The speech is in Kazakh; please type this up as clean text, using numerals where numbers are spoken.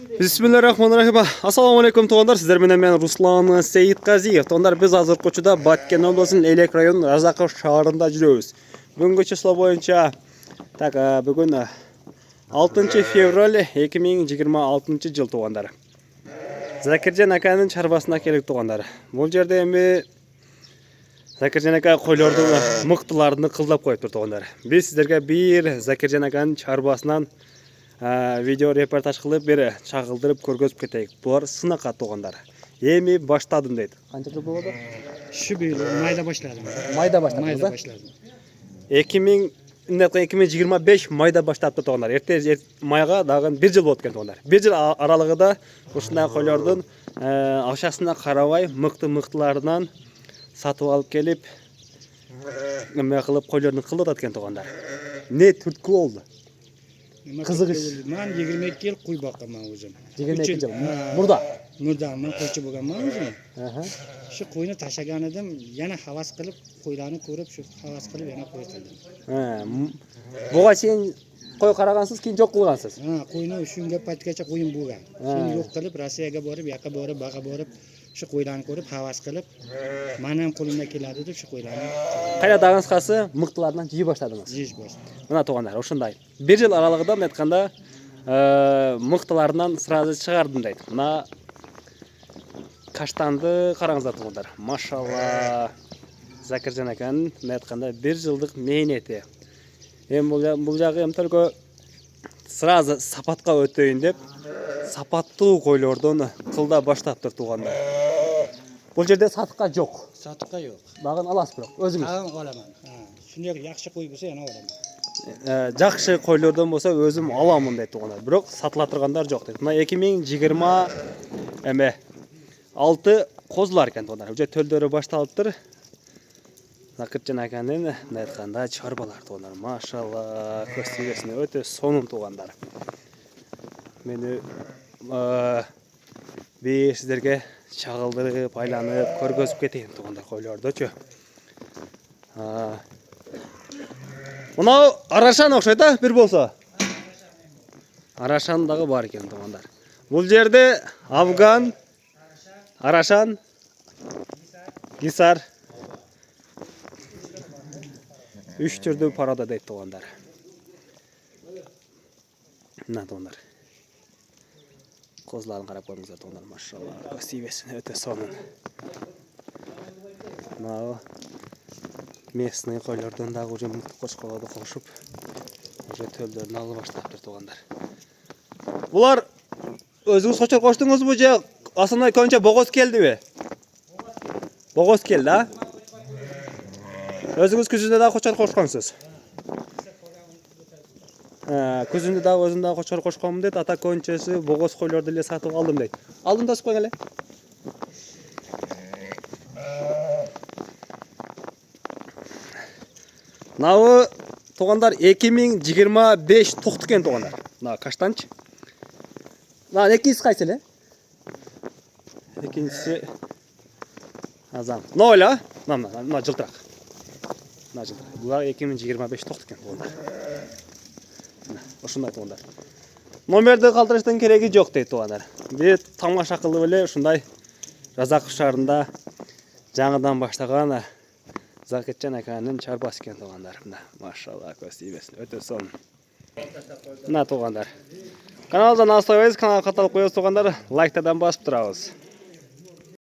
Bismillahirrahmanirrahim. Assalamu alaikum туғандар. Сіздер менен мен Руслан Сейітқазиев. Туғандар, біз азыркы учурда Баткен облысынын Элек районунун Разаков шаарында жүрөбүз. Бүгүнкү число боюнча бүгүн 6 февраль 2026 жыл туғандар. Закиржан аканын чарбасына келип туғандар. Бул жерде эми Закиржан ака койлордун мыктыларын кылдап коюптур туғандар. Биз сиздерге бир Закиржан аканын чарбасынан видео репортаж кылып бери чагылдырып көргөзүп кетейик. Булар сынакка туғандар. Эми баштадым дейт. Канча жыл болду? Şu bir mayda başladım. Майда баштадым. 2025 майда баштапты туғандар. Эрте майга дагы 1 жыл болот экен туғандар. 1 жыл аралыгында ушундай койлордун акчасына карабай мыктыларынан сатып алып келип эме кылып койлордун кылып атат экен туғандар. Не түрткү болду? Kızıgış. Ben 22 yıl kuy bakımım hocam. 22 yıl. Burada? Burada ben koyçu bakımım hocam. Şu koyunu taşıgan edim, yana havas kılıp koylarını korup şu havas kılıp yana koy kıldım. Buga sen koy karagansız, keyin jok kılgansız. Koyunu şunga patgacha koyun bo'lgan. Keyin yo'q qilib Rossiyaga borib, yoqqa borib, baqa borib, shu qo'ylarni ko'rib havas qilib, men ham qo'limdan keladi deb shu qo'ylarni. Qayerdagınız qası mıktılardan jiy başladınız. Jiy başladım. Мына туғандар, ошондой. 1 жыл аралыгында мен айтканда мыктыларынан сразу чыгардым дейт. Мына каштанды караңыздар туғандар. Машалла. Закиржан аканын мен айтканда 1 жылдык мээнети. Бул жагы эми только сразу сапатка өтөйүн деп сапаттуу койлордон кылда баштаптыр туғандар. Бул жерде сатыкка жок. Сатыкка жок. Багын аласыз бирок өзүңүз. Аламан. Шундай жакшы кой болсо yana аламан. Жакшы койлордон болсо өзүм аламын дейт туғандар. Бирок сатыла тургандар жок дейт. Мына 2020 эме 6 козулар экен туғандар. Уже төлдөрү башталыптыр. Закиржан аканын айтканда чарбалар туғандар. Машалла, көз тигесине өтө сонун туғандар. Мени бир сиздерге чагылдырып, айланып, көргөзүп кетейин туғандар койлордучу. Мына Арашан окшойт а, бир болсо. Арашан дагы бар экен туғандар. Бул жерде Афган, Арашан, Гисар 3 түрдүү парада дейт туғандар. Мына туғандар. Козларын карап көрүңүздөр туғандар, машалла. Көсибесине өтө сонун. Мына местный койлордон дагы уже мыкты кошколорду кошуп, уже төлдөрүн алып баштаптыр туғандар. Булар өзүңүз кочор коштуңузбу же асына көбүнчө богоз келдиби? Богоз келди, а? Өзүңүз күзүндө дагы кочор кошконсуз. Күзүндө дагы өзүм дагы кочор кошконмун дейт. Ата көбүнчөсү богоз койлорду эле сатып алдым дейт. Алдым да коюң эле. Мынабы туғандар 2025 тоқту экен туғандар. Мына каштанч. Мына экинчиси кайсы эле? Экинчиси Азан. Ноль, а? Мына жылтыраак. Мына жылтыраак. Булар 2025 тоқту экен туғандар. Ушундай туғандар. Номерди калтырыштын кереги жок дейт туғандар. Бир тамаша кылып эле ушундай Разаков шаарында жаңыдан баштаган Закиржан аканын чарбасы экен туғандар. Мына машалла, көз тигесине өтө сонун. Мына туғандар. Каналдан алыстабайбыз, каналга катталып коебуз туғандар. Лайктардан басып турабыз.